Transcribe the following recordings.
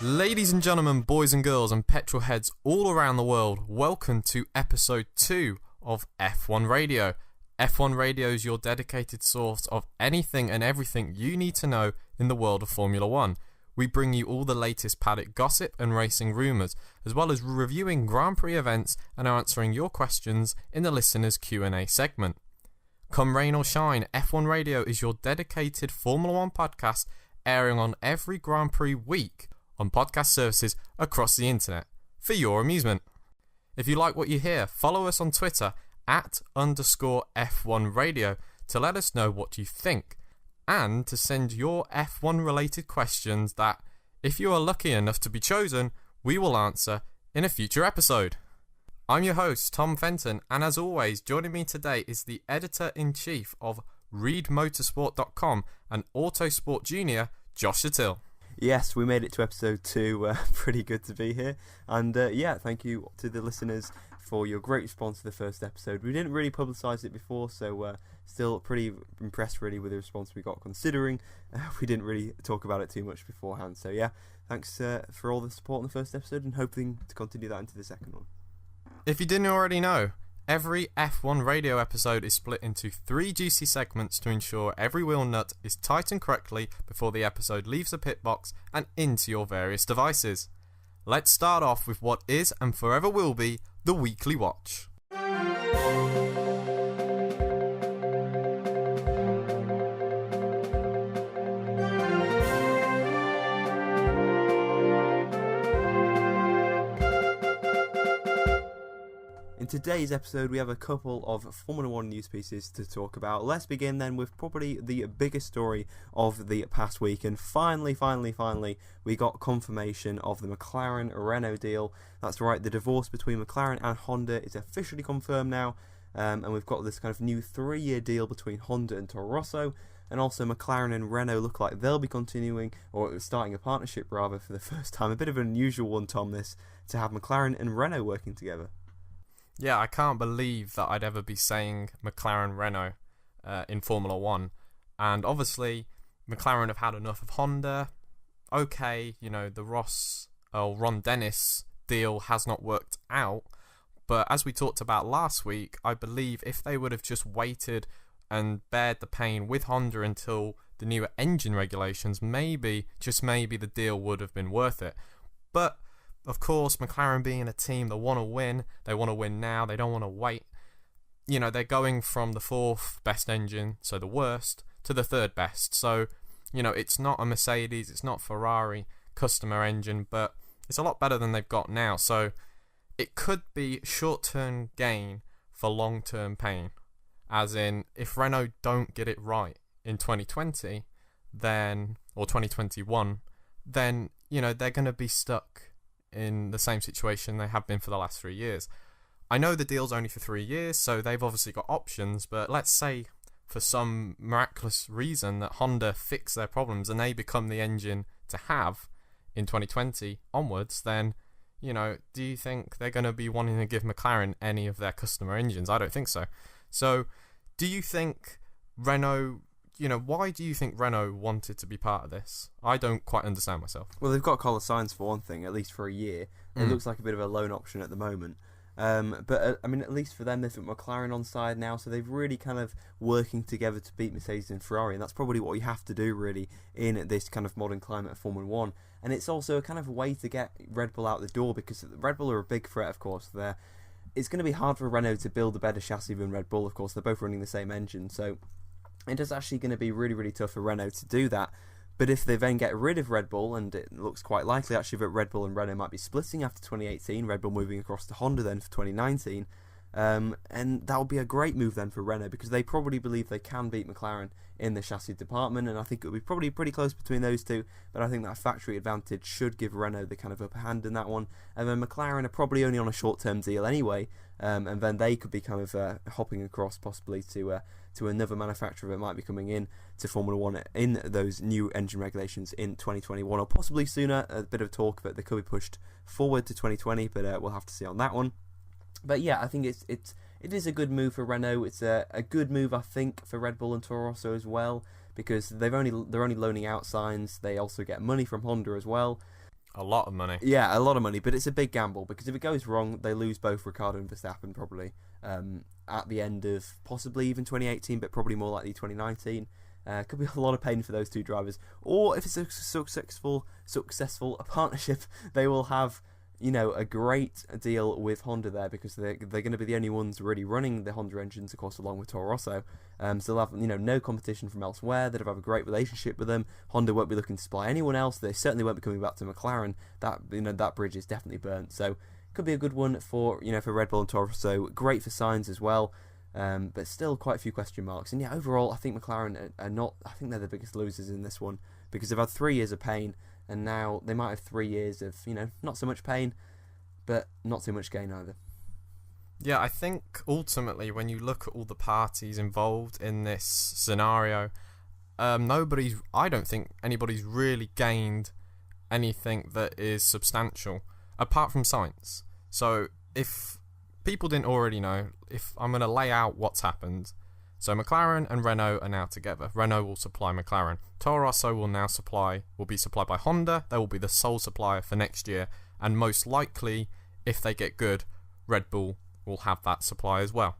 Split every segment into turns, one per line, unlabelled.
Ladies and gentlemen, boys and girls, and petrol heads all around the world, welcome to episode 2 of F1 Radio. F1 Radio is your dedicated source of anything and everything you need to know in the world of Formula 1. We bring you all the latest paddock gossip and racing rumours, as well as reviewing Grand Prix events and answering your questions in the listeners' Q&A segment. Come rain or shine, F1 Radio is your dedicated Formula 1 podcast airing on every Grand Prix week on podcast services across the internet for your amusement. If you like what you hear, follow us on Twitter @_F1 Radio to let us know what you think and to send your F1 related questions that, if you are lucky enough to be chosen, we will answer in a future episode. I'm your host, Tom Fenton, and as always, joining me today is the editor-in-chief of ReadMotorsport.com and Autosport Junior, Josh Sattil.
Yes, we made it to episode 2. Pretty good to be here. And thank you to the listeners for your great response to the first episode. We didn't really publicise it before, so still pretty impressed really with the response we got, considering we didn't really talk about it too much beforehand. So yeah, thanks for all the support in the first episode, and hoping to continue that into the second one.
If you didn't already know, every F1 Radio episode is split into 3 juicy segments to ensure every wheel nut is tightened correctly before the episode leaves the pit box and into your various devices. Let's start off with what is and forever will be the Weekly Watch.
In today's episode, we have a couple of Formula 1 news pieces to talk about. Let's begin then with probably the biggest story of the past week. And finally, we got confirmation of the McLaren-Renault deal. That's right, the divorce between McLaren and Honda is officially confirmed now. And we've got this kind of new 3-year deal between Honda and Toro Rosso. And also McLaren and Renault look like they'll be continuing, or starting a partnership rather, for the first time. A bit of an unusual one, Tom, this, to have McLaren and Renault working together.
Yeah, I can't believe that I'd ever be saying McLaren-Renault in Formula 1. And obviously, McLaren have had enough of Honda. Okay, you know, the Ron Dennis deal has not worked out. But as we talked about last week, I believe if they would have just waited and bared the pain with Honda until the newer engine regulations, maybe, just maybe, the deal would have been worth it. But of course, McLaren being a team that want to win, they want to win now, they don't want to wait. You know, they're going from the 4th best engine, so the worst, to the 3rd best. So, you know, it's not a Mercedes, it's not Ferrari customer engine, but it's a lot better than they've got now. So it could be short-term gain for long-term pain. As in, if Renault don't get it right in 2020, then, or 2021, then, you know, they're going to be stuck in the same situation they have been for the last 3 years. I know the deal's only for 3 years, so they've obviously got options, but let's say for some miraculous reason that Honda fix their problems and they become the engine to have in 2020 onwards, then, you know, do you think they're going to be wanting to give McLaren any of their customer engines? I don't think so. So, do you think Renault... You know, why do you think Renault wanted to be part of this? I don't quite understand myself.
Well, they've got Carlos Sainz for one thing, at least for a year. It looks like a bit of a loan option at the moment. But I mean, at least for them, they've got McLaren on side now, so they've really kind of working together to beat Mercedes and Ferrari, and that's probably what you have to do, really, in this kind of modern climate of Formula 1. And it's also a kind of way to get Red Bull out the door, because Red Bull are a big threat, of course. It's going to be hard for Renault to build a better chassis than Red Bull, of course. They're both running the same engine, so it is actually going to be really, really tough for Renault to do that. But if they then get rid of Red Bull, and it looks quite likely actually that Red Bull and Renault might be splitting after 2018, Red Bull moving across to Honda then for 2019, and that would be a great move then for Renault, because they probably believe they can beat McLaren in the chassis department, and I think it would be probably pretty close between those two, but I think that factory advantage should give Renault the kind of upper hand in that one. And then McLaren are probably only on a short-term deal anyway, and then they could be kind of hopping across possibly to another manufacturer that might be coming in to Formula 1 in those new engine regulations in 2021, or possibly sooner. A bit of talk that they could be pushed forward to 2020, but we'll have to see on that one. But yeah, I think it is a good move for Renault. It's a good move, I think, for Red Bull and Toro Rosso as well, because they're only loaning out Sainz. They also get money from Honda as well.
A lot of money.
Yeah, a lot of money, but it's a big gamble because if it goes wrong, they lose both Ricciardo and Verstappen probably at the end of possibly even 2018, but probably more likely 2019. Could be a lot of pain for those two drivers. Or if it's a successful partnership, they will have, you know, a great deal with Honda there because they're going to be the only ones really running the Honda engines, of course, along with Toro Rosso. So they'll have, you know, no competition from elsewhere. They'll have a great relationship with them. Honda won't be looking to supply anyone else. They certainly won't be coming back to McLaren. That, you know, that bridge is definitely burnt. So could be a good one for, you know, for Red Bull and Toro Rosso. Great for Sainz as well. But still quite a few question marks. And yeah, overall, I think McLaren are not. I think they're the biggest losers in this one because they've had 3 years of pain, and now they might have 3 years of, you know, not so much pain, but not too much gain either.
Yeah, I think ultimately when you look at all the parties involved in this scenario, I don't think anybody's really gained anything that is substantial apart from Sainz. So if people didn't already know, if I'm going to lay out what's happened. So McLaren and Renault are now together. Renault will supply McLaren. Toro Rosso will be supplied by Honda. They will be the sole supplier for next year. And most likely, if they get good, Red Bull will have that supply as well.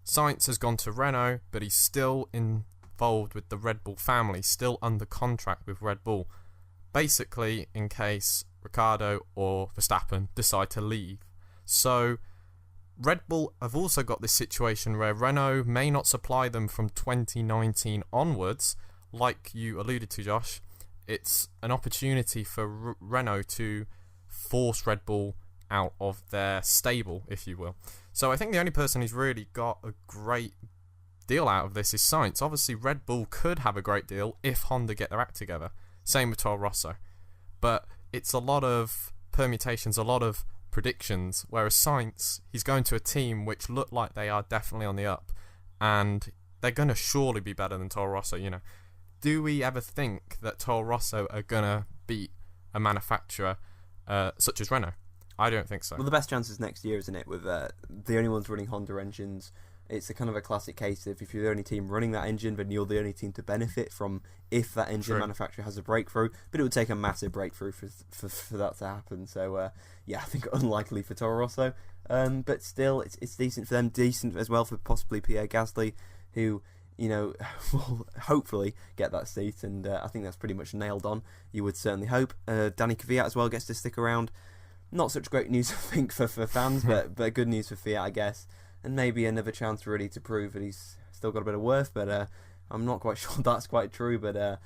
Sainz has gone to Renault, but he's still involved with the Red Bull family, still under contract with Red Bull. Basically, in case Ricciardo or Verstappen decide to leave. So Red Bull have also got this situation where Renault may not supply them from 2019 onwards, like you alluded to, Josh. It's an opportunity for Renault to force Red Bull out of their stable, if you will. So I think the only person who's really got a great deal out of this is Sainz. Obviously, Red Bull could have a great deal if Honda get their act together. Same with Toro Rosso. But it's a lot of permutations, a lot of predictions, whereas Sainz, he's going to a team which look like they are definitely on the up, and they're going to surely be better than Toro Rosso, you know. Do we ever think that Toro Rosso are going to beat a manufacturer such as Renault? I don't think so.
Well, the best chance is next year, isn't it, with the only ones running Honda engines. It's a kind of a classic case of if you're the only team running that engine, then you're the only team to benefit from if that engine manufacturer has a breakthrough. But it would take a massive breakthrough for that to happen. So, yeah, I think unlikely for Toro Rosso. But still, it's decent for them. Decent as well for possibly Pierre Gasly, who, you know, will hopefully get that seat. And I think that's pretty much nailed on. You would certainly hope. Danny Kvyat as well gets to stick around. Not such great news, I think, for fans, but good news for Fiat, I guess. And maybe another chance really to prove that he's still got a bit of worth, but I'm not quite sure that's quite true. But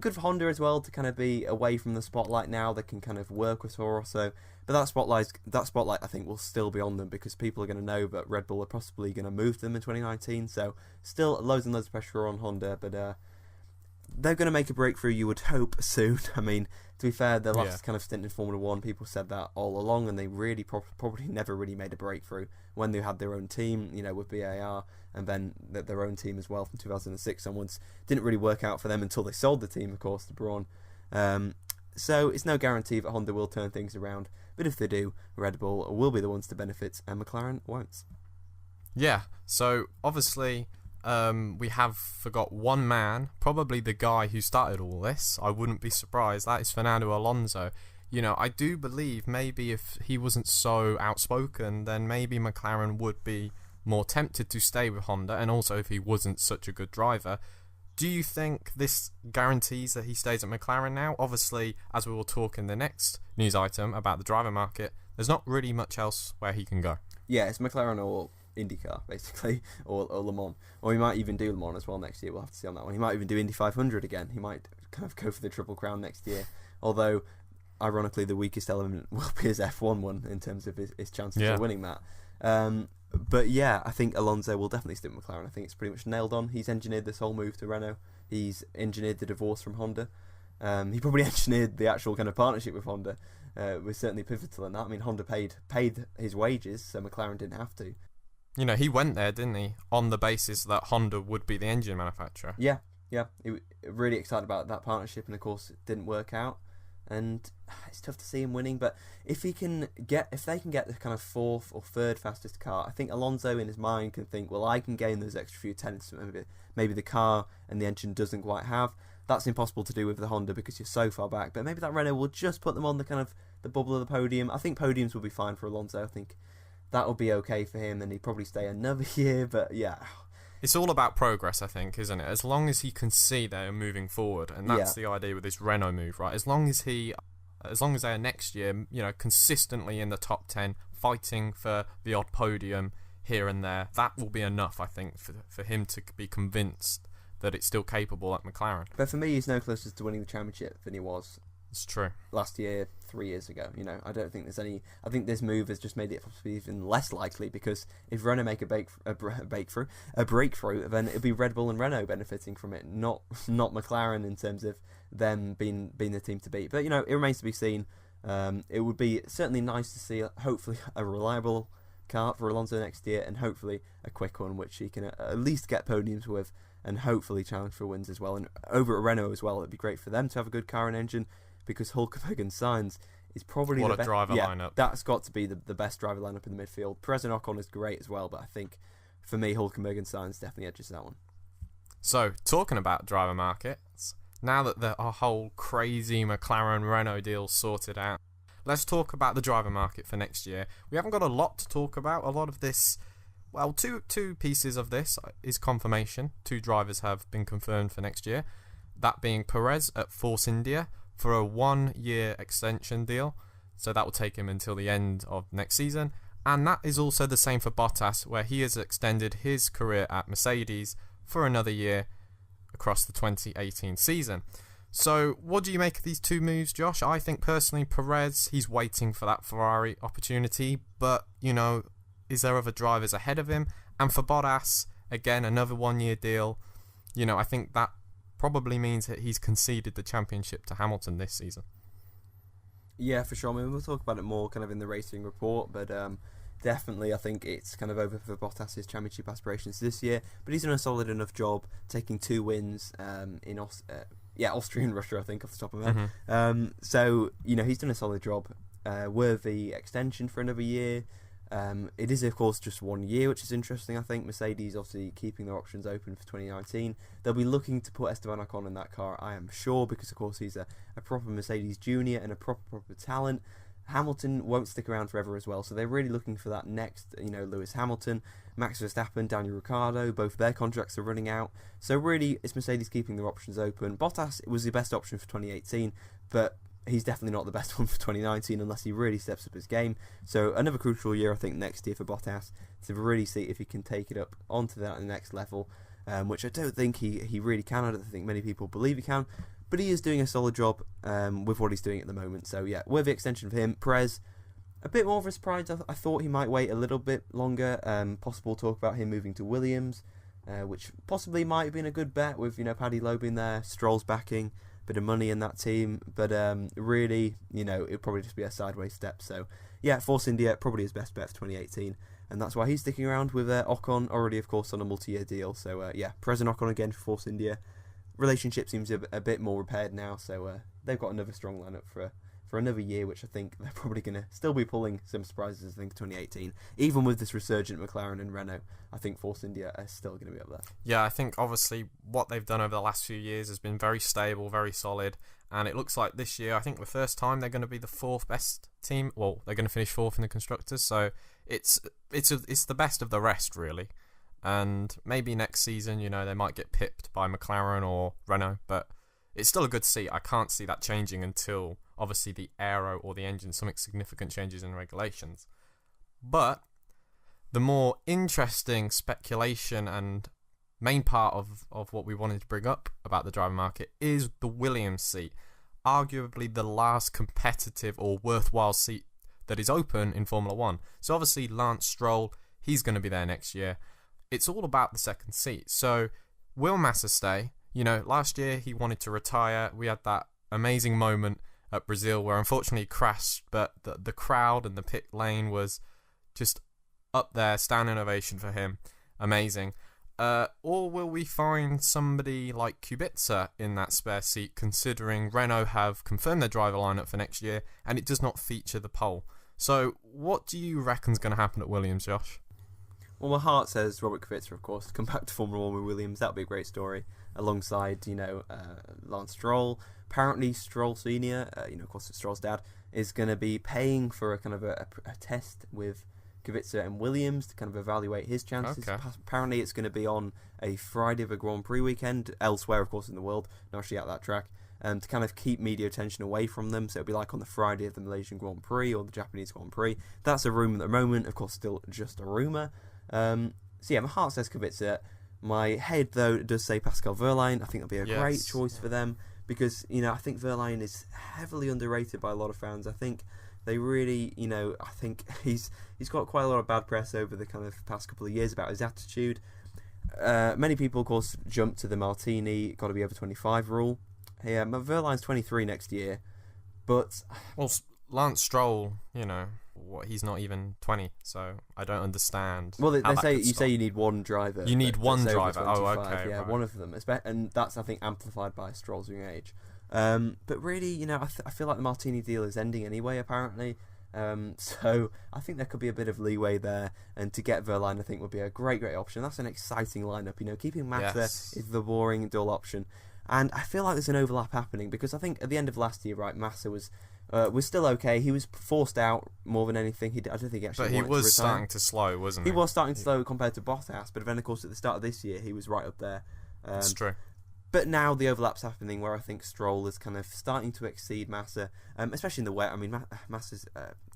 good for Honda as well to kind of be away from the spotlight now. They can kind of work with Toro Rosso. But that spotlight I think will still be on them because people are going to know that Red Bull are possibly going to move them in 2019. So still loads and loads of pressure on Honda, but they're going to make a breakthrough, you would hope, soon. I mean, to be fair, their last kind of stint in Formula 1, people said that all along, and they really probably never really made a breakthrough when they had their own team, you know, with BAR, and then their own team as well from 2006 onwards. Didn't really work out for them until they sold the team, of course, to Braun. So it's no guarantee that Honda will turn things around, but if they do, Red Bull will be the ones to benefit, and McLaren won't.
Yeah, so obviously we have forgot one man, probably the guy who started all this. I wouldn't be surprised. That is Fernando Alonso. You know, I do believe maybe if he wasn't so outspoken, then maybe McLaren would be more tempted to stay with Honda, and also if he wasn't such a good driver. Do you think this guarantees that he stays at McLaren now? Obviously, as we will talk in the next news item about the driver market, there's not really much else where he can go.
Yeah, it's McLaren or IndyCar, basically, or Le Mans. Or he might even do Le Mans as well next year. We'll have to see on that one. He might even do Indy 500 again. He might kind of go for the Triple Crown next year. Although, ironically, the weakest element will be his F1 one in terms of his chances of winning that. But yeah, I think Alonso will definitely stick with McLaren. I think it's pretty much nailed on. He's engineered this whole move to Renault. He's engineered the divorce from Honda. He probably engineered the actual kind of partnership with Honda. Was certainly pivotal in that. I mean, Honda paid his wages, so McLaren didn't have to.
You know, he went there, didn't he, on the basis that Honda would be the engine manufacturer.
Yeah. He was really excited about that partnership, and of course, it didn't work out. And it's tough to see him winning, but if they can get the kind of fourth or third fastest car, I think Alonso in his mind can think, well, I can gain those extra few tenths maybe the car and the engine doesn't quite have. that's impossible to do with the Honda because you're so far back. But maybe that Renault will just put them on the kind of the bubble of the podium. I think podiums will be fine for Alonso. I think that will be okay for him, and he'd probably stay another year. But yeah,
it's all about progress, I think, isn't it? As long as he can see they're moving forward, and that's the idea with this Renault move, right? As long as they're next year, consistently in the top 10, fighting for the odd podium here and there, that will be enough, I think, for him to be convinced that it's still capable at McLaren.
But for me, he's no closer to winning the championship than he was.
It's true.
Last year, 3 years ago. I don't think there's any. I think this move has just made it possibly even less likely, because if Renault make a breakthrough, then it'll be Red Bull and Renault benefiting from it, not McLaren in terms of them being the team to beat. But it remains to be seen. It would be certainly nice to see, hopefully, a reliable car for Alonso next year, and hopefully a quick one which he can at least get podiums with, and hopefully challenge for wins as well. And over at Renault as well, it'd be great for them to have a good car and engine, because Hülkenberg and Sainz is probably
the best driver lineup.
That's got to be the best driver lineup in the midfield. Perez and Ocon is great as well, but I think for me, Hülkenberg and Sainz definitely edges that one.
So, talking about driver markets, now that our whole crazy McLaren-Renault deal sorted out, let's talk about the driver market for next year. We haven't got a lot to talk about. A lot of this, well, two pieces of this is confirmation. 2 drivers have been confirmed for next year. That being Perez at Force India for a 1-year extension deal. So that will take him until the end of next season. And that is also the same for Bottas, where he has extended his career at Mercedes for another year across the 2018 season. So what do you make of these 2 moves, Josh? I think personally Perez, he's waiting for that Ferrari opportunity, but is there other drivers ahead of him? And for Bottas, again, another 1-year deal. I think that probably means that he's conceded the championship to Hamilton this season.
Yeah, for sure. I mean, we'll talk about it more kind of in the racing report, but definitely I think it's kind of over for Bottas' championship aspirations this year. But he's done a solid enough job taking 2 wins in Austria and Russia, I think, off the top of my head.
Mm-hmm.
So, he's done a solid job. Worthy extension for another year. It is, of course, just 1 year, which is interesting. I think Mercedes obviously keeping their options open for 2019. They'll be looking to put Esteban Ocon in that car, I am sure, because, of course, he's a proper Mercedes junior and a proper talent. Hamilton won't stick around forever as well, so they're really looking for that next, Lewis Hamilton, Max Verstappen, Daniel Ricciardo, both their contracts are running out. So really, it's Mercedes keeping their options open. Bottas was the best option for 2018, but he's definitely not the best one for 2019 unless he really steps up his game. So another crucial year, I think, next year for Bottas to really see if he can take it up onto that next level, which I don't think he really can. I don't think many people believe he can, but he is doing a solid job with what he's doing at the moment. So yeah, worthy extension for him. Perez, a bit more of a surprise. I thought he might wait a little bit longer. Possible talk about him moving to Williams, which possibly might have been a good bet with Paddy Lowe being there, Stroll's backing, bit of money in that team, but really, it'd probably just be a sideways step. So yeah, Force India probably his best bet for 2018, and that's why he's sticking around with Ocon, already of course on a multi-year deal. So yeah, Perez and Ocon again for Force India. Relationship seems a bit more repaired now, so they've got another strong lineup for another year, which I think they're probably going to still be pulling some surprises, I think, 2018. Even with this resurgent McLaren and Renault, I think Force India are still going to be up there.
Yeah, I think obviously what they've done over the last few years has been very stable, very solid, and it looks like this year, I think the first time they're going to be the 4th best team. Well, they're going to finish 4th in the Constructors, so it's the best of the rest, really. And maybe next season, they might get pipped by McLaren or Renault, but it's still a good seat. I can't see that changing until, obviously, the aero or the engine, something significant changes in regulations. But the more interesting speculation and main part of what we wanted to bring up about the driver market is the Williams seat. Arguably the last competitive or worthwhile seat that is open in Formula 1. So obviously Lance Stroll, he's going to be there next year. It's all about the second seat. So will Massa stay? Last year he wanted to retire. We had that amazing moment at Brazil where unfortunately he crashed, but the crowd and the pit lane was just up there, standing ovation for him. Amazing. Or will we find somebody like Kubica in that spare seat, considering Renault have confirmed their driver lineup for next year and it does not feature the pole? So what do you reckon's going to happen at Williams, Josh?
Well, my heart says Robert Kubica, of course, come back to Formula 1 with Williams. That would be a great story. alongside, Lance Stroll. Apparently, Stroll Senior, of course, it's Stroll's dad, is going to be paying for a kind of a test with Kubica and Williams to kind of evaluate his chances.
Okay.
Apparently, it's going to be on a Friday of a Grand Prix weekend, elsewhere, of course, in the world, not actually at that track, to kind of keep media attention away from them. So it'll be like on the Friday of the Malaysian Grand Prix or the Japanese Grand Prix. That's a rumour at the moment, of course, still just a rumour. So yeah, my heart says Kubica. My head, though, does say Pascal Wehrlein. I think it'll be a great choice for them because, I think Wehrlein is heavily underrated by a lot of fans. I think they really, I think he's got quite a lot of bad press over the kind of past couple of years about his attitude. Many people, of course, jump to the Martini, got to be over 25 rule. Yeah, Wehrlein's 23 next year, but...
Well, Lance Stroll, he's not even 20, so I don't understand.
Well, you say you need one driver.
You need one driver. Oh, okay.
Yeah,
right.
one of them, and that's, I think, amplified by Stroll's young age. But really, I feel like the Martini deal is ending anyway, apparently. So I think there could be a bit of leeway there, and to get Wehrlein, I think, would be a great option. That's an exciting lineup. Keeping Massa is the boring, dull option. And I feel like there's an overlap happening because I think at the end of last year, right, Massa was still okay. He was forced out more than anything. I don't think he actually.
But he was starting to slow, wasn't he?
He was starting to slow compared to Bottas, but then of course at the start of this year he was right up there.
That's true.
But now the overlap's happening where I think Stroll is kind of starting to exceed Massa, especially in the wet. I mean, Massa's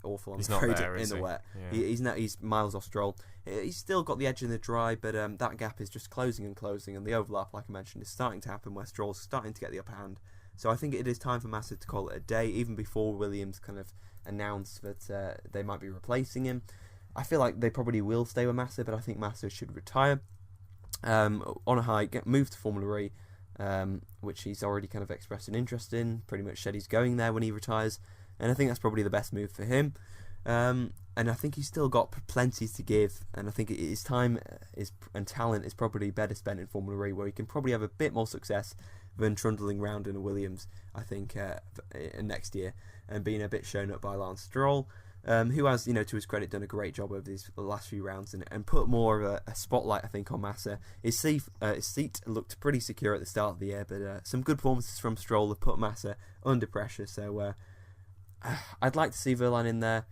awful.
He's not there,
in
is
the
he?
wet.
Yeah.
He's miles off Stroll. He's still got the edge in the dry, but that gap is just closing, and the overlap, like I mentioned, is starting to happen where Stroll's starting to get the upper hand. So I think it is time for Massa to call it a day, even before Williams kind of announced that they might be replacing him. I feel like they probably will stay with Massa, but I think Massa should retire on a high, move to Formula E. Which he's already kind of expressed an interest in, pretty much said he's going there when he retires, and I think that's probably the best move for him. And I think he's still got plenty to give, and I think his time and talent is probably better spent in Formula E, where he can probably have a bit more success than trundling round in a Williams, I think, next year, and being a bit shown up by Lance Stroll. Who has, to his credit, done a great job over these last few rounds and put more of a spotlight, I think, on Massa. His seat looked pretty secure at the start of the year, but some good performances from Stroll have put Massa under pressure. So I'd like to see Wehrlein in there,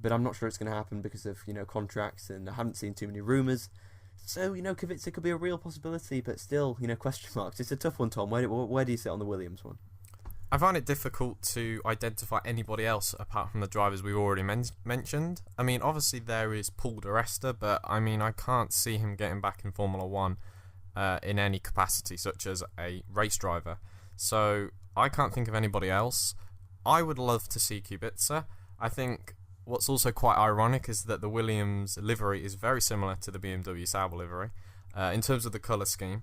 but I'm not sure it's going to happen because of contracts, and I haven't seen too many rumours. So Kubica could be a real possibility, but still question marks. It's a tough one, Tom. Where do you sit on the Williams one?
I find it difficult to identify anybody else apart from the drivers we've already mentioned. I mean, obviously there is Paul di Resta, but I mean, I can't see him getting back in Formula 1 in any capacity, such as a race driver. So I can't think of anybody else. I would love to see Kubica. I think what's also quite ironic is that the Williams livery is very similar to the BMW Sauber livery in terms of the colour scheme.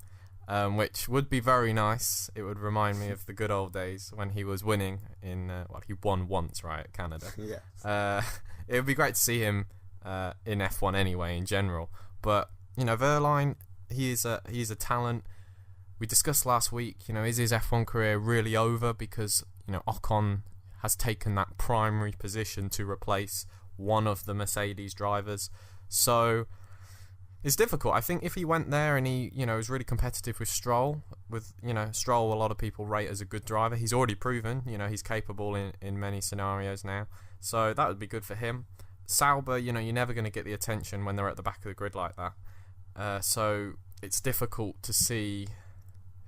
Which would be very nice. It would remind me of the good old days when he was winning in... he won once, right, at Canada.
Yeah.
It would be great to see him in F1 anyway, in general. But, Wehrlein, he's a talent. We discussed last week, is his F1 career really over because, Ocon has taken that primary position to replace one of the Mercedes drivers. So... it's difficult. I think if he went there and he, was really competitive with Stroll, Stroll a lot of people rate as a good driver. He's already proven, he's capable in many scenarios now. So that would be good for him. Sauber, you're never going to get the attention when they're at the back of the grid like that. So it's difficult to see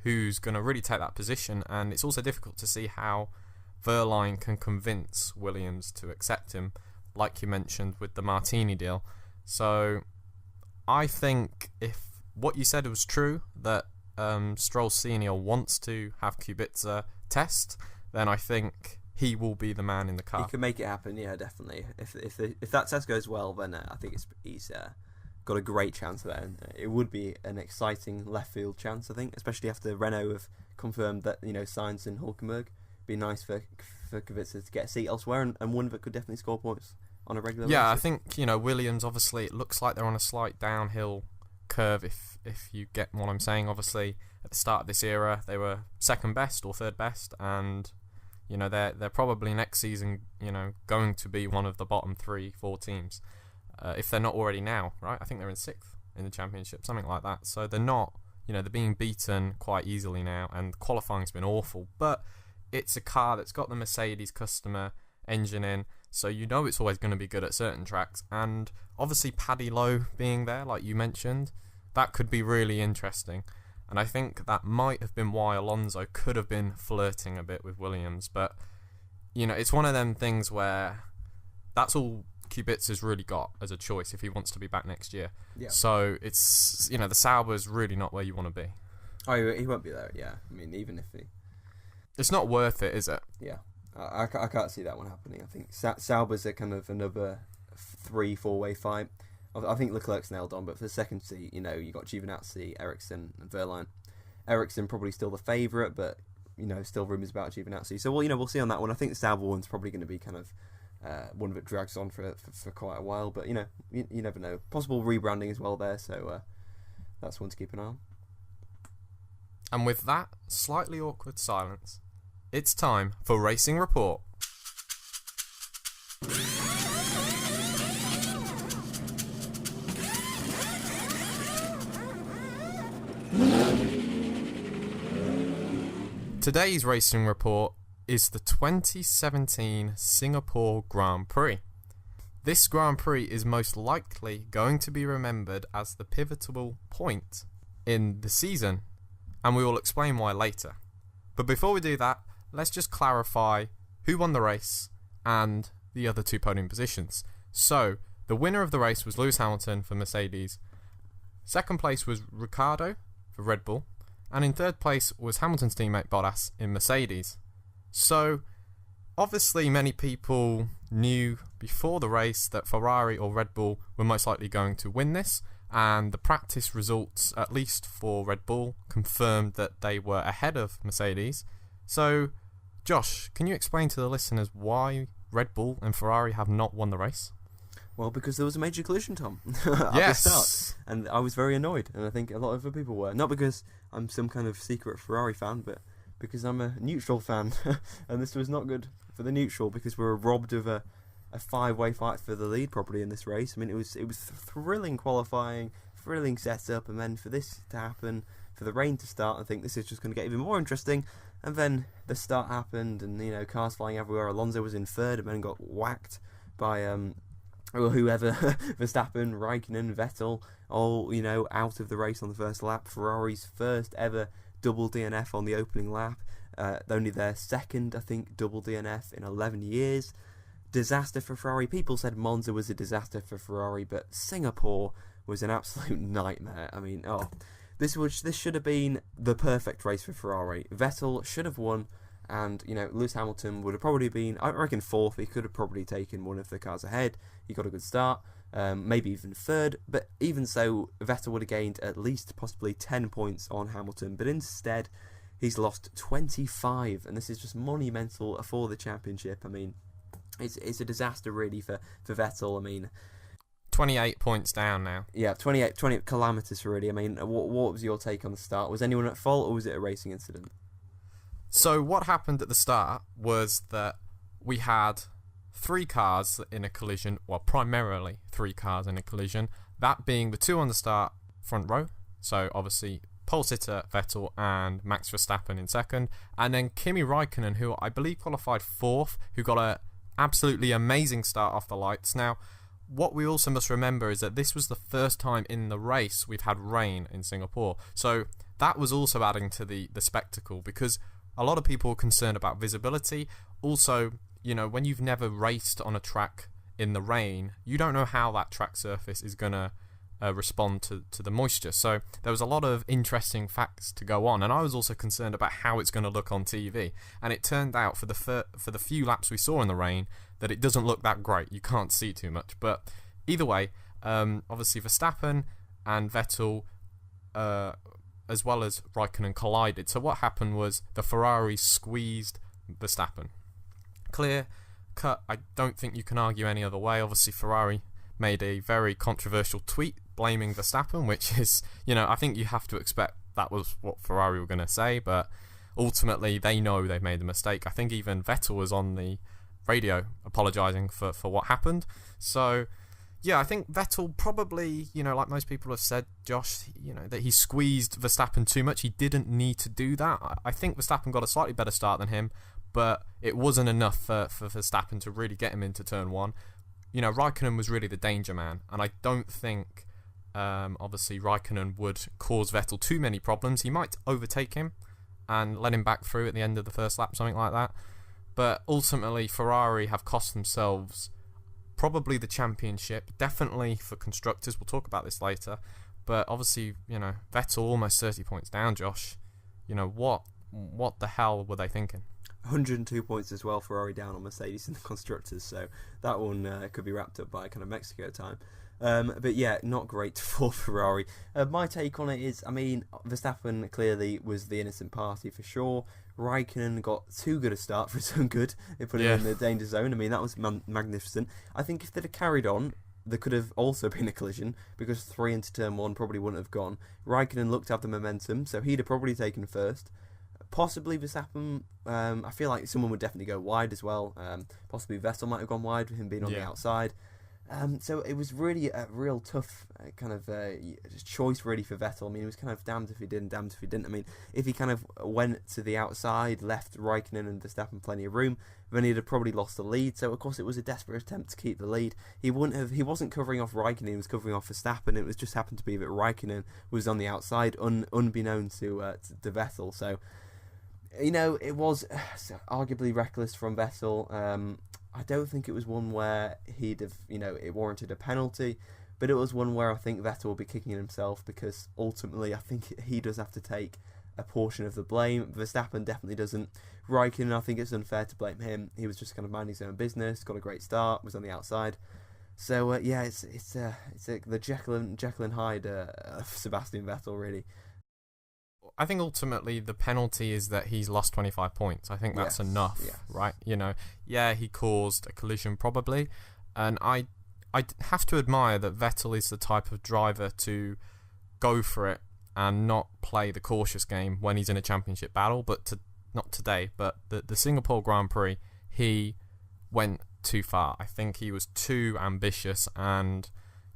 who's going to really take that position. And it's also difficult to see how Wehrlein can convince Williams to accept him, like you mentioned with the Martini deal. So... I think if what you said was true, that Stroll Senior wants to have Kubica test, then I think he will be the man in the car.
He can make it happen, yeah, definitely. If that test goes well, then I think he's got a great chance there. It would be an exciting left field chance, I think, especially after Renault have confirmed that Sainz and Hülkenberg. Be nice for Kubica to get a seat elsewhere, and one of it could definitely score points on a regular basis.
I think Williams, obviously it looks like they're on a slight downhill curve if you get what I'm saying. Obviously at the start of this era they were second best or third best, and they're probably next season going to be one of the bottom 3-4 teams if they're not already now, right? I think they're in 6th in the championship, something like that. So they're not they're being beaten quite easily now, and qualifying's been awful. But it's a car that's got the Mercedes customer engine in, so it's always going to be good at certain tracks. And obviously Paddy Lowe being there, like you mentioned, that could be really interesting. And I think that might have been why Alonso could have been flirting a bit with Williams. But, it's one of them things where that's all Kubica's really got as a choice if he wants to be back next year.
Yeah.
So it's, the Sauber's really not where you want to be.
Oh, he won't be there, yeah. I mean, even if he...
It's not worth it, is it?
Yeah. I can't see that one happening. I think Sauber's a kind of another 3-4-way fight. I think Leclerc's nailed on, but for the second seat, you got Giovinazzi, Ericsson, and Verline. Ericsson probably still the favourite, but, still rumours about Giovinazzi. So, we'll see on that one. I think the Sauber one's probably going to be kind of one that drags on for quite a while, but, you never know. Possible rebranding as well there, so that's one to keep an eye on.
And with that slightly awkward silence, it's time for Racing Report. Today's Racing Report is the 2017 Singapore Grand Prix. This Grand Prix is most likely going to be remembered as the pivotal point in the season, and we will explain why later. But before we do that, let's just clarify who won the race and the other two podium positions. So, the winner of the race was Lewis Hamilton for Mercedes. Second place was Ricciardo for Red Bull. And in third place was Hamilton's teammate Bottas in Mercedes. So, obviously many people knew before the race that Ferrari or Red Bull were most likely going to win this. And the practice results, at least for Red Bull, confirmed that they were ahead of Mercedes. So, Josh, can you explain to the listeners why Red Bull and Ferrari have not won the race?
Well, because there was a major collision, Tom, at the start. And I was very annoyed, and I think a lot of other people were. Not because I'm some kind of secret Ferrari fan, but because I'm a neutral fan. And this was not good for the neutral, because we were robbed of a 5-way fight for the lead probably in this race. I mean, it was thrilling qualifying, thrilling setup, and then for this to happen, for the rain to start, I think this is just going to get even more interesting. And then the start happened, and cars flying everywhere. Alonso was in third, and then got whacked by whoever, Verstappen, Raikkonen, Vettel, all out of the race on the first lap. Ferrari's first ever double DNF on the opening lap. Only their second, I think, double DNF in 11 years. Disaster for Ferrari. People said Monza was a disaster for Ferrari, but Singapore was an absolute nightmare. I mean, this should have been the perfect race for Ferrari. Vettel should have won, and Lewis Hamilton would have probably been, I reckon, fourth. He could have probably taken one of the cars ahead. He got a good start, maybe even third, but even so, Vettel would have gained at least possibly 10 points on Hamilton, but instead he's lost 25, and this is just monumental for the championship. I mean, it's a disaster really for Vettel. I mean,
28 points down now.
Yeah, 20 calamitous really. I mean, what was your take on the start? Was anyone at fault, or was it a racing incident?
So what happened at the start was that we had 3 cars in a collision, well, primarily 3 cars in a collision, that being the 2 on the start front row, so obviously pole sitter Vettel and Max Verstappen in second, and then Kimi Raikkonen, who I believe qualified 4th, who got a absolutely amazing start off the lights. Now, what we also must remember is that this was the first time in the race we've had rain in Singapore, so that was also adding to the spectacle, because a lot of people are concerned about visibility. Also, when you've never raced on a track in the rain, you don't know how that track surface is going to respond to the moisture. So there was a lot of interesting facts to go on, and I was also concerned about how it's going to look on TV. And it turned out for the few laps we saw in the rain that it doesn't look that great. You can't see too much. But either way, obviously Verstappen and Vettel, as well as Raikkonen, collided. So what happened was the Ferrari squeezed Verstappen. Clear cut. I don't think you can argue any other way. Obviously Ferrari made a very controversial tweet blaming Verstappen, which is, I think you have to expect that was what Ferrari were going to say, but ultimately they know they've made a mistake. I think even Vettel was on the radio apologising for what happened. So, Yeah, I think Vettel probably, like most people have said, Josh, that he squeezed Verstappen too much. He didn't need to do that. I think Verstappen got a slightly better start than him, but it wasn't enough for Verstappen to really get him into turn one. Raikkonen was really the danger man, and I don't think, obviously, Raikkonen would cause Vettel too many problems. He might overtake him and let him back through at the end of the first lap, something like that. But ultimately, Ferrari have cost themselves probably the championship, definitely for constructors. We'll talk about this later. But obviously, Vettel almost 30 points down, Josh. What the hell were they thinking?
102 points as well, Ferrari down on Mercedes in the constructors, so that one could be wrapped up by kind of Mexico time. But yeah, not great for Ferrari. My take on it is, Verstappen clearly was the innocent party for sure. Raikkonen got too good a start for his own good. It put him in the danger zone. That was magnificent. I think if they'd have carried on, there could have also been a collision, because 3 into turn 1 probably wouldn't have gone. Raikkonen looked to have the momentum, so he'd have probably taken first. Possibly Verstappen, I feel like someone would definitely go wide as well. Possibly Vettel might have gone wide with him being on the outside. So it was really a real tough choice really for Vettel. It was kind of damned if he did, damned if he didn't. If he kind of went to the outside, left Raikkonen and Verstappen plenty of room, then he'd have probably lost the lead. So of course it was a desperate attempt to keep the lead. He wasn't covering off Raikkonen, he was covering off Verstappen. It was just happened to be that Raikkonen was on the outside, unbeknown to Vettel. So it was arguably reckless from Vettel. I don't think it was one where he'd have, it warranted a penalty, but it was one where I think Vettel will be kicking himself, because ultimately I think he does have to take a portion of the blame. Verstappen definitely doesn't. Raikkonen, I think it's unfair to blame him. He was just kind of minding his own business, got a great start, was on the outside. So it's the Jekyll and Hyde of Sebastian Vettel, really.
I think ultimately the penalty is that he's lost 25 points. I think that's enough, right? He caused a collision probably, and I have to admire that Vettel is the type of driver to go for it and not play the cautious game when he's in a championship battle. But not today, but the Singapore Grand Prix, he went too far. I think he was too ambitious, and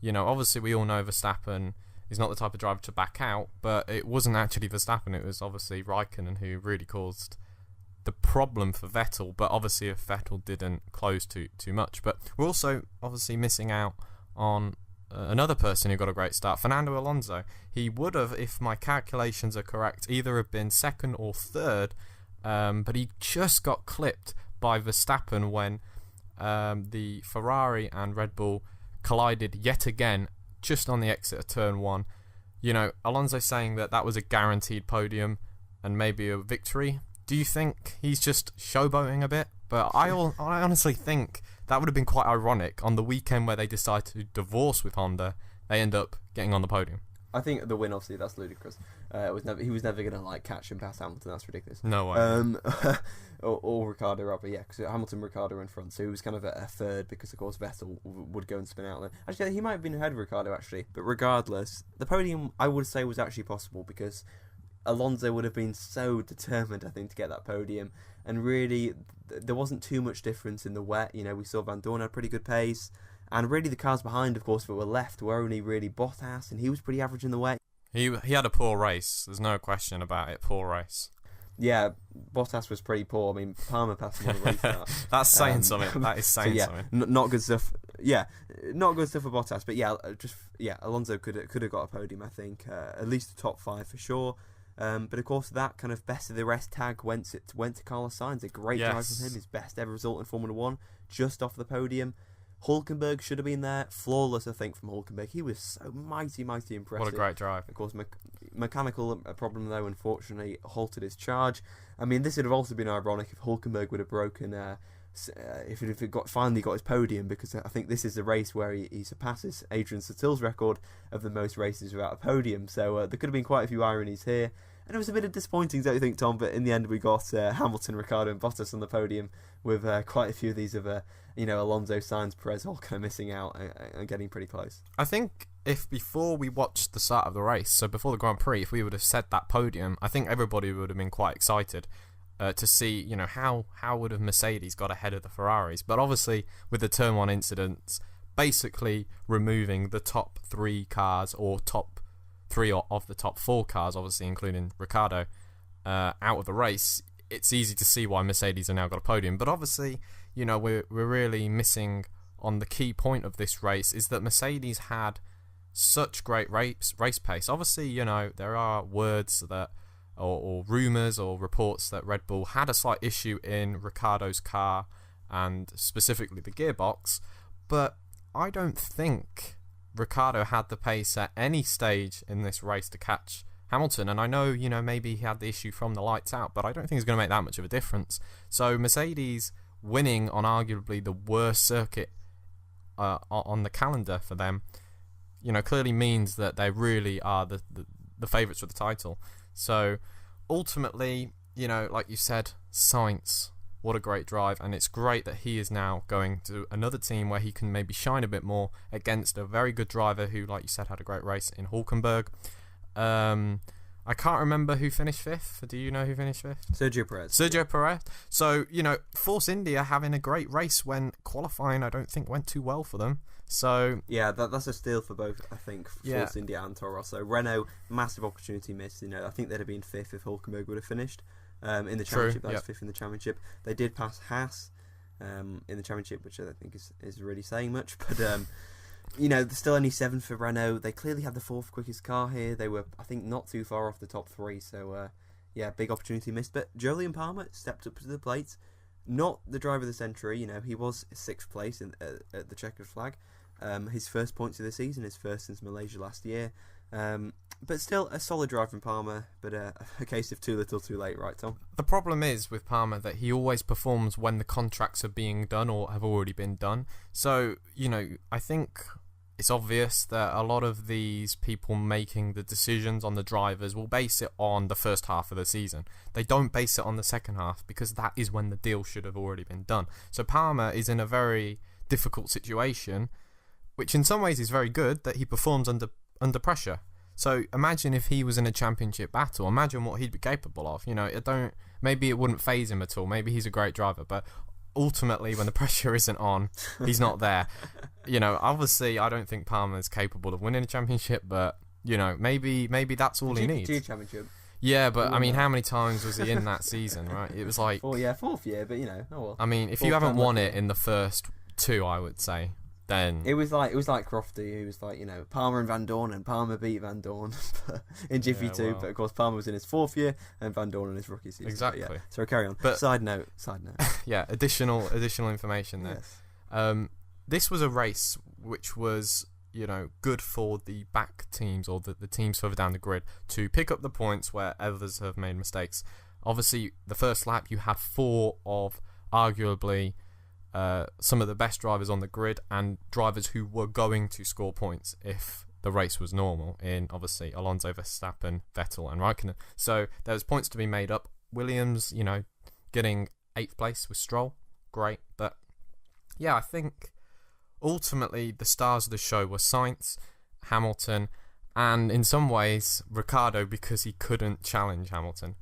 obviously we all know Verstappen is not the type of driver to back out, but it wasn't actually Verstappen, it was obviously Raikkonen who really caused the problem for Vettel. But obviously if Vettel didn't close too much. But we're also obviously missing out on another person who got a great start, Fernando Alonso. He would have, if my calculations are correct, either have been second or third, but he just got clipped by Verstappen when the Ferrari and Red Bull collided yet again, just on the exit of turn 1. Alonso saying that was a guaranteed podium and maybe a victory. Do you think he's just showboating a bit? But I honestly think that would have been quite ironic on the weekend where they decide to divorce with Honda. They end up getting on the podium.
I think the win, obviously, that's ludicrous. He was never going to catch and pass Hamilton. That's ridiculous.
No way.
or Ricciardo, rather, yeah, because Hamilton, Ricciardo in front, so he was kind of a third, because of course Vettel would go and spin out there. Actually, he might have been ahead of Ricciardo, actually, but regardless, the podium I would say was actually possible, because Alonso would have been so determined, I think, to get that podium, and really there wasn't too much difference in the wet. We saw Van Dorn had pretty good pace. And really the cars behind, of course, that were left were only really Bottas, and he was pretty average in the wet.
He had a poor race. There's no question about it. Poor race.
Yeah, Bottas was pretty poor. Palmer passed him on the restart.
That's saying something. That is saying something.
Not good stuff. Yeah, not good stuff for Bottas. But Alonso could have got a podium, I think. At least the top 5 for sure. But of course, that kind of best of the rest tag went to Carlos Sainz. A great drive from him. His best ever result in Formula 1, just off the podium. Hulkenberg should have been there. Flawless, I think, from Hulkenberg. He was so mighty impressive.
What a great drive.
Of course, mechanical problem, though, unfortunately, halted his charge. This would have also been ironic if Hulkenberg would have broken, if it finally got his podium, because I think this is the race where he surpasses Adrian Sutil's record of the most races without a podium. So there could have been quite a few ironies here. And it was a bit of disappointing, don't you think, Tom? But in the end, we got Hamilton, Ricciardo and Bottas on the podium, with quite a few of these of Alonso, Sainz, Perez all kind of missing out and getting pretty close. I
think if before we watched the start of the race, so before the Grand Prix, if we would have said that podium, I think everybody would have been quite excited to see, how would have Mercedes got ahead of the Ferraris. But obviously, with the Turn 1 incidents, basically removing the top 3 cars, or top 3 of the top 4 cars, obviously including Ricciardo, out of the race. It's easy to see why Mercedes have now got a podium. But obviously, we're really missing on the key point of this race, is that Mercedes had such great race pace. Obviously, there are words that, or rumours or reports that Red Bull had a slight issue in Ricciardo's car, and specifically the gearbox, but I don't think Ricciardo had the pace at any stage in this race to catch Hamilton. And I know, maybe he had the issue from the lights out, but I don't think it's going to make that much of a difference. So Mercedes winning on arguably the worst circuit on the calendar for them, clearly means that they really are the favourites for the title. So ultimately, like you said, Sainz, what a great drive, and it's great that he is now going to another team where he can maybe shine a bit more against a very good driver who, like you said, had a great race in Hülkenberg. I can't remember who finished 5th. Do you know who finished 5th? Sergio Perez. So, Force India having a great race when qualifying, I don't think, went too well for them. So
yeah, that's a steal for both, I think, Force India and Toro Rosso. Renault, massive opportunity missed. I think they'd have been 5th if Hülkenberg would have finished in the championship. That was 5th in the championship. They did pass Haas in the championship, which I don't think is really saying much. But there's still only 7th for Renault. They clearly had the 4th quickest car here. They were, I think, not too far off the top 3. So big opportunity missed. But Jolyon Palmer stepped up to the plate. Not the driver of the century. He was 6th place at the checkered flag. His first points of the season, his first since Malaysia last year. But still a solid drive from Palmer, but a case of too little too late, right, Tom?
The problem is with Palmer that he always performs when the contracts are being done or have already been done. So, I think it's obvious that a lot of these people making the decisions on the drivers will base it on the first half of the season. They don't base it on the second half, because that is when the deal should have already been done. So Palmer is in a very difficult situation, which in some ways is very good, that he performs under pressure. So imagine if he was in a championship battle. Imagine what he'd be capable of. Maybe it wouldn't faze him at all. Maybe he's a great driver, but ultimately, when the pressure isn't on, he's not there. Obviously, I don't think Palmer is capable of winning a championship, but maybe that's all he needs.
Championship.
Yeah, but I mean, how many times was he in that season? Right, it was like
4th year, but oh well.
I mean, if you haven't won it in the first 2, I would say. Then
it was like Crofty, who was like, Palmer and Van Dorn, and Palmer beat Van Dorn in Jiffy 2, but of course Palmer was in his 4th year and Van Dorn in his rookie season.
Exactly.
Yeah. So carry on. But side note.
Yeah, additional information there. Yes. This was a race which was, good for the back teams, or the teams further down the grid, to pick up the points where others have made mistakes. Obviously, the first lap you had 4 of arguably some of the best drivers on the grid, and drivers who were going to score points if the race was normal, in obviously Alonso, Verstappen, Vettel and Raikkonen. So there was points to be made up. Williams, getting 8th place with Stroll, great. But yeah, I think ultimately the stars of the show were Sainz, Hamilton, and in some ways Ricciardo, because he couldn't challenge Hamilton.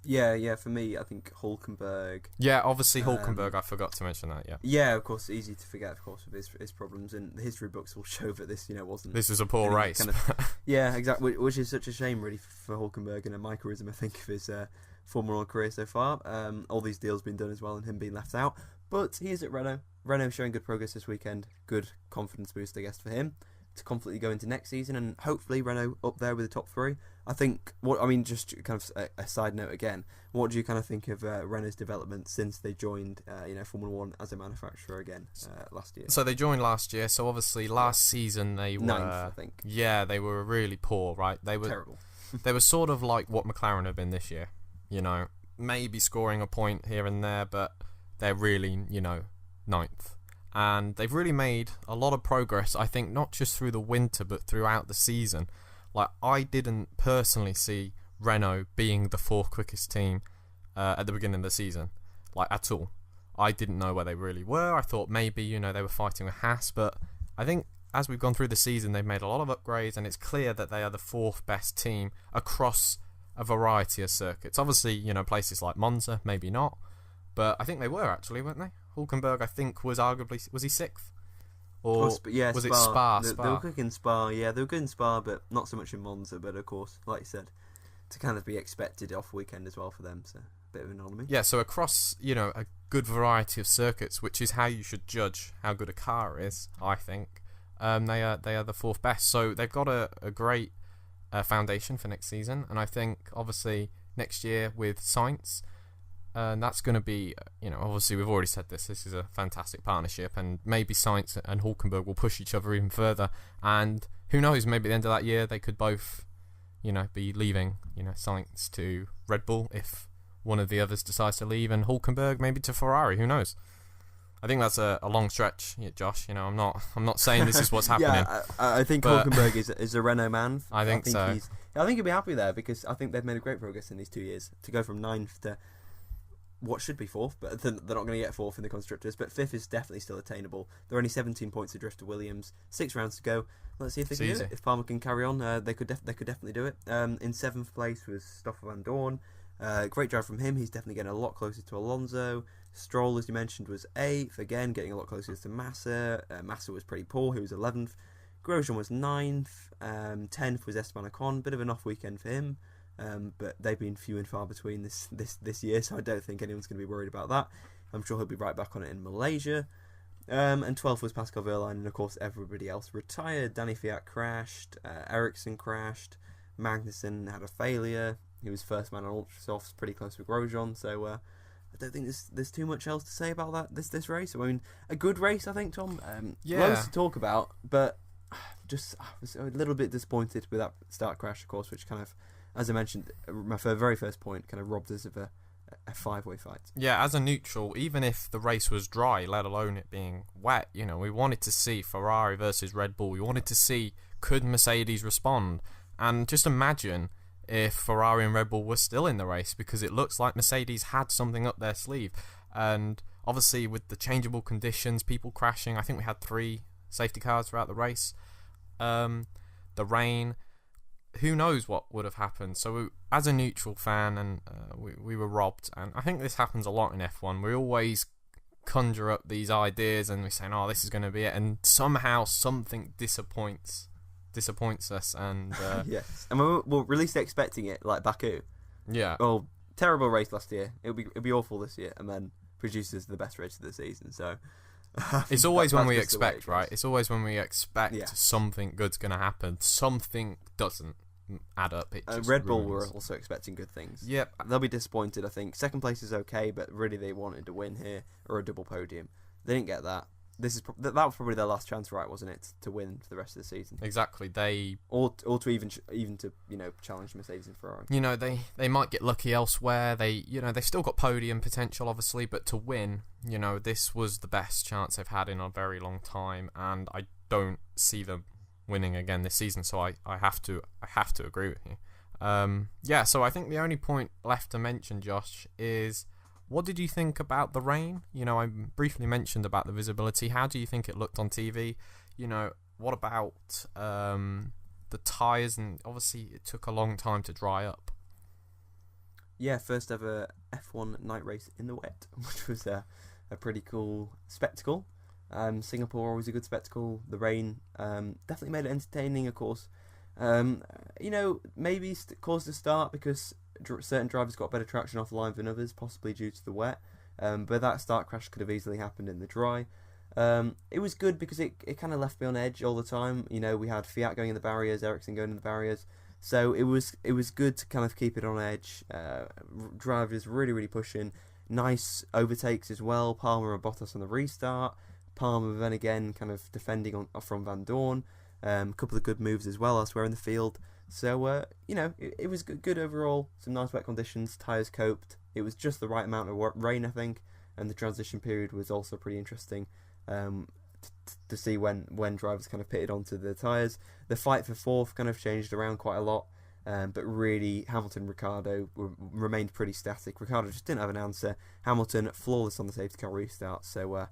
Yeah, for me, I think Hülkenberg.
Yeah, obviously Hülkenberg, I forgot to mention that, yeah.
Yeah, of course, easy to forget, of course, with his problems, and the history books will show that this, wasn't...
This was a poor race.
Yeah, exactly, which is such a shame, really, for Hülkenberg, and a microism, I think, of his Formula 1 career so far. All these deals been done as well, and him being left out. But he is at Renault. Renault showing good progress this weekend. Good confidence boost, I guess, for him to confidently go into next season, and hopefully Renault up there with the top 3. I think, just kind of a side note again, what do you kind of think of Renault's development since they joined Formula 1 as a manufacturer again last year?
So they joined last year, so obviously last season they were
9th, I think.
Yeah, they were really poor, right? They were
terrible.
They were sort of like what McLaren have been this year, maybe scoring a point here and there, but they're really, 9th. And they've really made a lot of progress, I think, not just through the winter, but throughout the season. Like, I didn't personally see Renault being the 4th quickest team at the beginning of the season, at all. I didn't know where they really were. I thought maybe, they were fighting with Haas, but I think as we've gone through the season, they've made a lot of upgrades, and it's clear that they are the 4th best team across a variety of circuits. Obviously, places like Monza, maybe not, but I think they were actually, weren't they? Hülkenberg, I think, was he 6th? Or
yeah,
was
Spa.
it Spa?
They were quick in Spa, yeah. They were good in Spa, but not so much in Monza. But of course, like you said, to kind of be expected off weekend as well for them. So a bit of an anomaly.
Yeah, so across, a good variety of circuits, which is how you should judge how good a car is, I think. They are the fourth best. So they've got a great foundation for next season. And I think, obviously, next year with Sainz, that's going to be, obviously we've already said this is a fantastic partnership, and maybe Sainz and Hulkenberg will push each other even further, and who knows, maybe at the end of that year they could both, be leaving, Sainz to Red Bull if one of the others decides to leave, and Hulkenberg maybe to Ferrari, who knows. I think that's a long stretch, Josh. I'm not saying this is what's happening.
Yeah, I think Hulkenberg is a Renault man.
I think so.
I think he'll be happy there because I think they've made a great progress in these 2 years to go from 9th to what should be 4th, but they're not going to get 4th in the constructors. But 5th is definitely still attainable. They're only 17 points adrift to Williams. 6 rounds to go. Let's see if they can do it. If Palmer can carry on, they could definitely do it. In 7th place was Stoffel Van Dorn. Great drive from him. He's definitely getting a lot closer to Alonso. Stroll, as you mentioned, was 8th. Again, getting a lot closer to Massa. Massa was pretty poor. He was 11th. Grosjean was 9th. 10th was Esteban Ocon. Bit of an off weekend for him. But they've been few and far between this year, so I don't think anyone's going to be worried about that. I'm sure he'll be right back on it in Malaysia. And 12th was Pascal Wehrlein, and of course everybody else retired. Danny Fiat crashed. Ericsson crashed. Magnussen had a failure. He was first man on ultra softs, pretty close with Grosjean. So I don't think there's too much else to say about that this race. I mean, a good race, I think, Tom. Loads to talk about, but I was a little bit disappointed with that start crash, of course, which kind of, as I mentioned, my very first point, kind of robbed us of a 5-way fight.
Yeah, as a neutral, even if the race was dry, let alone it being wet, we wanted to see Ferrari versus Red Bull. We wanted to see, could Mercedes respond? And just imagine if Ferrari and Red Bull were still in the race, because it looks like Mercedes had something up their sleeve. And obviously with the changeable conditions, people crashing, I think we had 3 safety cars throughout the race. The rain, who knows what would have happened. So as a neutral fan, and we were robbed, and I think this happens a lot in F1. We always conjure up these ideas and we say, oh, this is going to be it, and somehow something disappoints us, and
yes, and we're released expecting it, like Baku.
Yeah.
Well, terrible race last year. It'll be awful this year, and then produces the best race of the season. So
it's always when we expect, right? It's always when we expect something good's going to happen. Something doesn't add up. It just
Red Bull
ruins.
were also expecting good things.
Yep.
They'll be disappointed, I think. Second place is okay, but really they wanted to win here, or a double podium. They didn't get that. That was probably their last chance, right? Wasn't it, to win for the rest of the season?
Exactly.
Or to even to challenge Mercedes and Ferrari.
They might get lucky elsewhere. They still got podium potential, obviously, but to win, this was the best chance they've had in a very long time, and I don't see them winning again this season. So I have to agree with you. So I think the only point left to mention, Josh, is, what did you think about the rain? I briefly mentioned about the visibility. How do you think it looked on TV? What about the tyres? And obviously it took a long time to dry up.
Yeah, first ever F1 night race in the wet, which was a pretty cool spectacle. Singapore, always a good spectacle. The rain definitely made it entertaining, of course. Maybe caused a start because certain drivers got better traction off the line than others, possibly due to the wet. But that start crash could have easily happened in the dry. It was good because it kind of left me on edge all the time. We had Fiat going in the barriers, Ericsson going in the barriers. So it was good to kind of keep it on edge. Drivers really, really pushing. Nice overtakes as well. Palmer and Bottas on the restart. Palmer then again kind of defending from Van Dorn. A couple of good moves as well elsewhere in the field. So, it was good overall. Some nice wet conditions. Tyres coped. It was just the right amount of rain, I think. And the transition period was also pretty interesting to see when drivers kind of pitted onto the tyres. The fight for fourth kind of changed around quite a lot. But really, Hamilton and Ricciardo remained pretty static. Ricciardo just didn't have an answer. Hamilton, flawless on the safety car restart. So,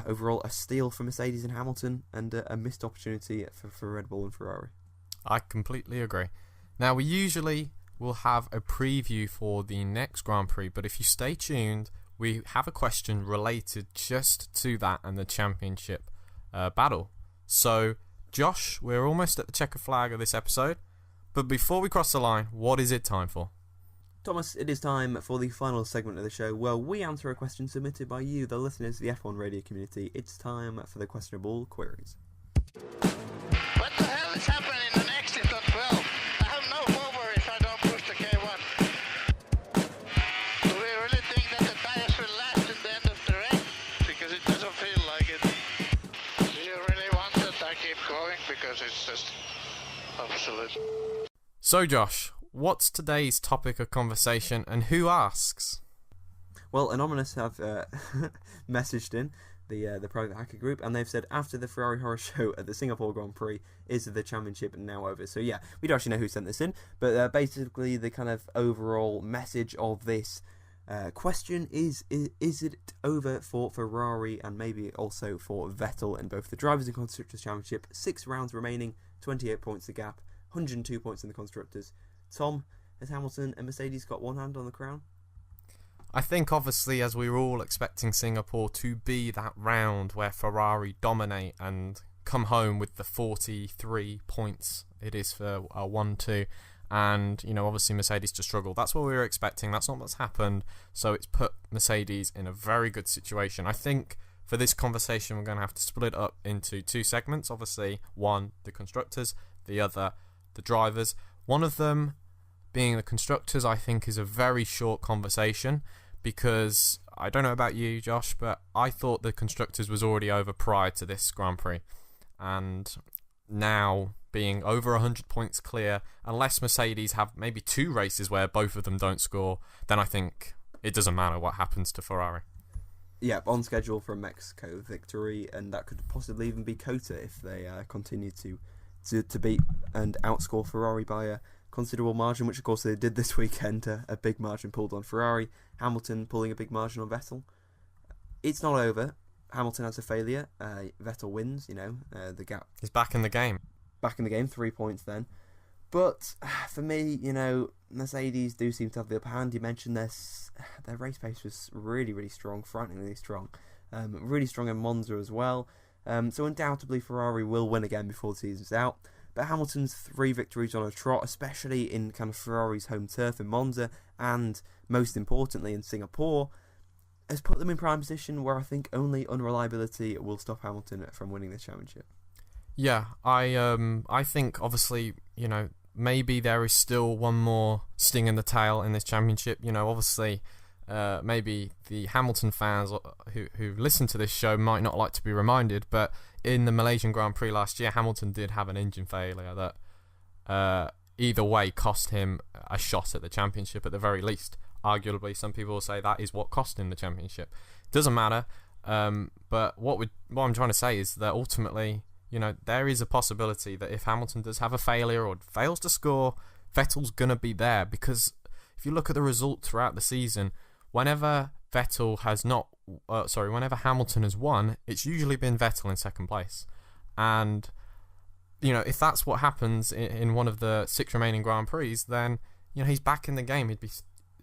overall, a steal for Mercedes and Hamilton, and a missed opportunity for Red Bull and Ferrari.
I completely agree. Now, we usually will have a preview for the next Grand Prix, but if you stay tuned, we have a question related just to that and the championship battle. So, Josh, we're almost at the checker flag of this episode, but before we cross the line, what is it time for?
Thomas, it is time for the final segment of the show where we answer a question submitted by you, the listeners of the F1 radio community. It's time for the questionable queries.
What the hell is happening in the exit on 12? I have no mover if I don't push the K1. Do we really think that the tires will last at the end of the race? Because it doesn't feel like it. Do you really want that I keep going? Because it's just obsolete.
So, Josh, what's today's topic of conversation and who asks?
Well, Anonymous have messaged in the private hacker group, and they've said after the Ferrari horror show at the Singapore Grand Prix, is the championship now over? So yeah, we don't actually know who sent this in, but basically the kind of overall message of this question is it over for Ferrari and maybe also for Vettel in both the Drivers' and Constructors' Championship? 6 rounds remaining, 28 points the gap, 102 points in the Constructors. Tom, has Hamilton and Mercedes got one hand on the crown?
I think obviously as we were all expecting Singapore to be that round where Ferrari dominate and come home with the 43 points it is for 1-2, and obviously Mercedes to struggle. That's what we were expecting. That's not what's happened, so it's put Mercedes in a very good situation. I think for this conversation we're going to have to split it up into 2 segments. Obviously, one, the constructors, the other, the drivers. One of them being the constructors, I think, is a very short conversation because I don't know about you, Josh, but I thought the constructors was already over prior to this Grand Prix, and now being over 100 points clear, unless Mercedes have maybe 2 races where both of them don't score, then I think it doesn't matter what happens to Ferrari.
Yeah, on schedule for a Mexico victory, and that could possibly even be Cota if they continue to beat and outscore Ferrari by a considerable margin, which of course they did this weekend. A big margin pulled on Ferrari. Hamilton pulling a big margin on Vettel. It's not over. Hamilton has a failure. Vettel wins. The gap.
He's back in the game.
Back in the game, 3 points then. But for me, Mercedes do seem to have the upper hand. You mentioned their race pace was really, really strong, frighteningly strong. Really strong in Monza as well. So undoubtedly Ferrari will win again before the season's out. But Hamilton's 3 victories on a trot, especially in kind of Ferrari's home turf in Monza, and most importantly in Singapore, has put them in prime position where I think only unreliability will stop Hamilton from winning the championship.
Yeah, I think obviously, maybe there is still one more sting in the tail in this championship. Obviously, maybe the Hamilton fans who listen to this show might not like to be reminded, but in the Malaysian Grand Prix last year, Hamilton did have an engine failure that either way cost him a shot at the championship at the very least. Arguably, some people will say that is what cost him the championship. Doesn't matter, but what I'm trying to say is that ultimately, there is a possibility that if Hamilton does have a failure or fails to score, Vettel's going to be there, because if you look at the result throughout the season, whenever Hamilton has won, it's usually been Vettel in second place. And, if that's what happens in one of the 6 remaining Grand Prix, then, he's back in the game.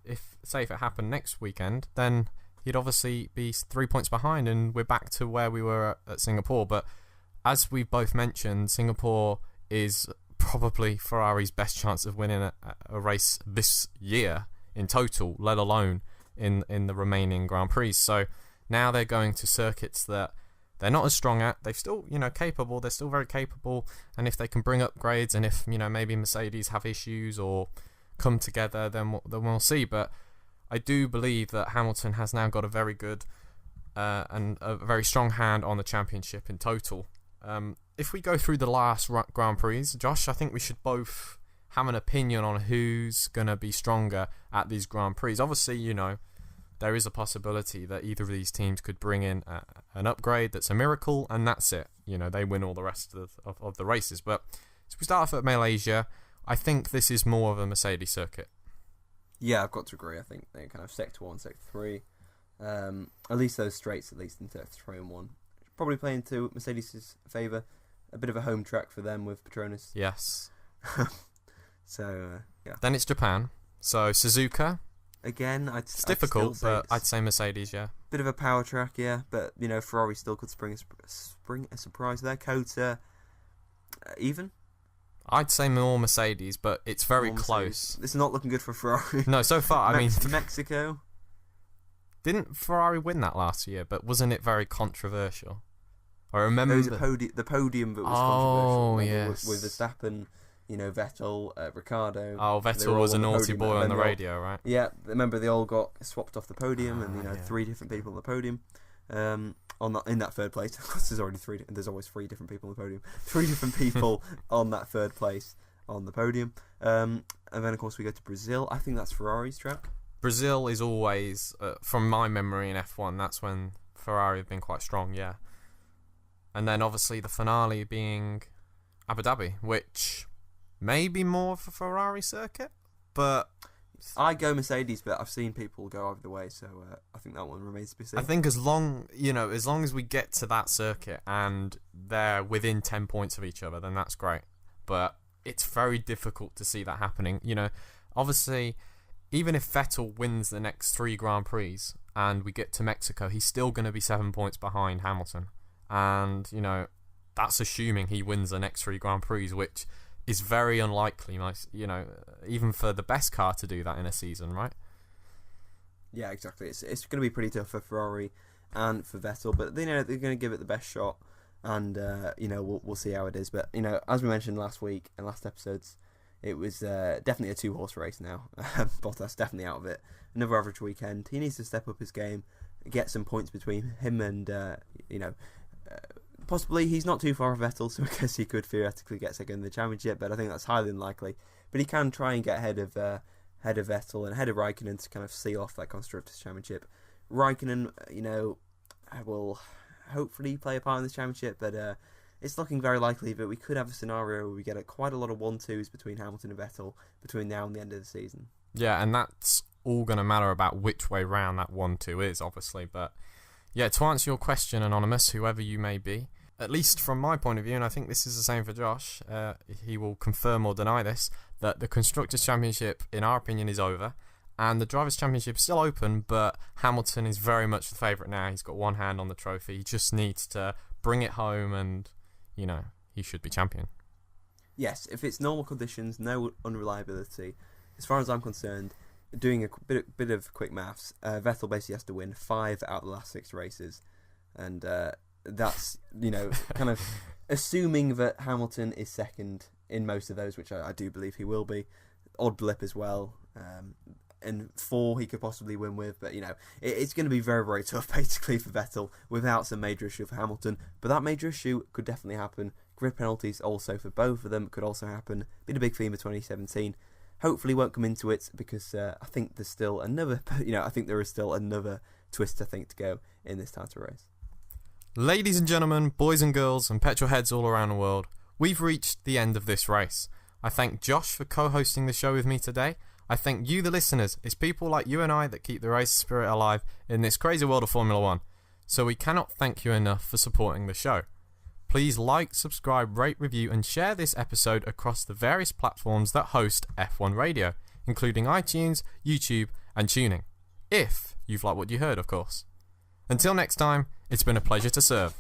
If it happened next weekend, then he'd obviously be 3 points behind, and we're back to where we were at Singapore. But as we both mentioned, Singapore is probably Ferrari's best chance of winning a race this year in total, let alone in the remaining Grand Prix. So now they're going to circuits that they're not as strong at. They're still, capable. They're still very capable. And if they can bring upgrades, and if, maybe Mercedes have issues or come together, then we'll see. But I do believe that Hamilton has now got a very good and a very strong hand on the championship in total. If we go through the last Grand Prix, Josh, I think we should both have an opinion on who's going to be stronger at these Grand Prix. Obviously, there is a possibility that either of these teams could bring in an upgrade that's a miracle, and that's it. They win all the rest of the races. But if we start off at Malaysia, I think this is more of a Mercedes circuit.
Yeah, I've got to agree. I think they're kind of Sector 1, Sector 3. At least those straights, at least in Sector 3 and 1. Probably playing to Mercedes' favour. A bit of a home track for them with Petronas.
Yes.
So, yeah.
Then it's Japan. So, Suzuka.
again.
It's difficult, but I'd say Mercedes, yeah.
Bit of a power track, yeah. But, Ferrari still could spring a surprise there. Cota, even?
I'd say more Mercedes, but it's very close.
It's not looking good for Ferrari.
No, so far, I mean...
Mexico?
Didn't Ferrari win that last year, but wasn't it very controversial? I remember...
It was the podium that was controversial.
Yes.
With Verstappen, Vettel, Ricciardo.
Oh, Vettel was a naughty boy on the radio, right?
Yeah, remember they all got swapped off the podium, and 3 different people on the podium. In that third place, of course, there's always 3 different people on the podium. 3 different people on that third place on the podium. And then, of course, we go to Brazil. I think that's Ferrari's track.
Brazil is always, from my memory in F1, that's when Ferrari have been quite strong, yeah. And then, obviously, the finale being Abu Dhabi, which may be more of a Ferrari circuit, but...
I go Mercedes, but I've seen people go either way, so I think that one remains to be seen.
I think as long as we get to that circuit and they're within 10 points of each other, then that's great. But it's very difficult to see that happening. Obviously, even if Vettel wins the next 3 Grand Prix and we get to Mexico, he's still going to be 7 points behind Hamilton. And, that's assuming he wins the next 3 Grand Prix, which is very unlikely, even for the best car to do that in a season, right?
Yeah, exactly. It's going to be pretty tough for Ferrari and for Vettel, but they're going to give it the best shot, and we'll see how it is. But as we mentioned last week and last episodes, it was definitely a 2-horse race now. Bottas definitely out of it. Another average weekend. He needs to step up his game, get some points between him and possibly he's not too far off Vettel, so I guess he could theoretically get second in the championship, but I think that's highly unlikely. But he can try and get ahead of Vettel and ahead of Raikkonen to kind of seal off that Constructors' Championship. Raikkonen, will hopefully play a part in this championship, but it's looking very likely that we could have a scenario where we get quite a lot of 1-2s between Hamilton and Vettel between now and the end of the season.
Yeah, and that's all going to matter about which way round that 1-2 is, obviously, but... Yeah, to answer your question, Anonymous, whoever you may be, at least from my point of view, and I think this is the same for Josh, he will confirm or deny this, that the Constructors' Championship, in our opinion, is over, and the Drivers' Championship is still open, but Hamilton is very much the favourite now. He's got one hand on the trophy. He just needs to bring it home and, he should be champion.
Yes, if it's normal conditions, no unreliability, as far as I'm concerned... Doing a bit of quick maths, Vettel basically has to win 5 out of the last 6 races, and that's kind of assuming that Hamilton is second in most of those, which I do believe he will be. Odd blip as well, and 4 he could possibly win with, but it's going to be very, very tough basically for Vettel without some major issue for Hamilton. But that major issue could definitely happen. Grid penalties also for both of them could also happen. Been a big theme of 2017. Hopefully won't come into it because I think there's still another, I think there is still another twist I think to go in this title race.
Ladies and gentlemen, boys and girls, and petrol heads all around the world, we've reached the end of this race. I thank Josh for co-hosting the show with me today. I thank you, the listeners. It's people like you and I that keep the race spirit alive in this crazy world of Formula One. So we cannot thank you enough for supporting the show. Please like, subscribe, rate, review, and share this episode across the various platforms that host F1 Radio, including iTunes, YouTube, and Tuning. If you've liked what you heard, of course. Until next time, it's been a pleasure to serve.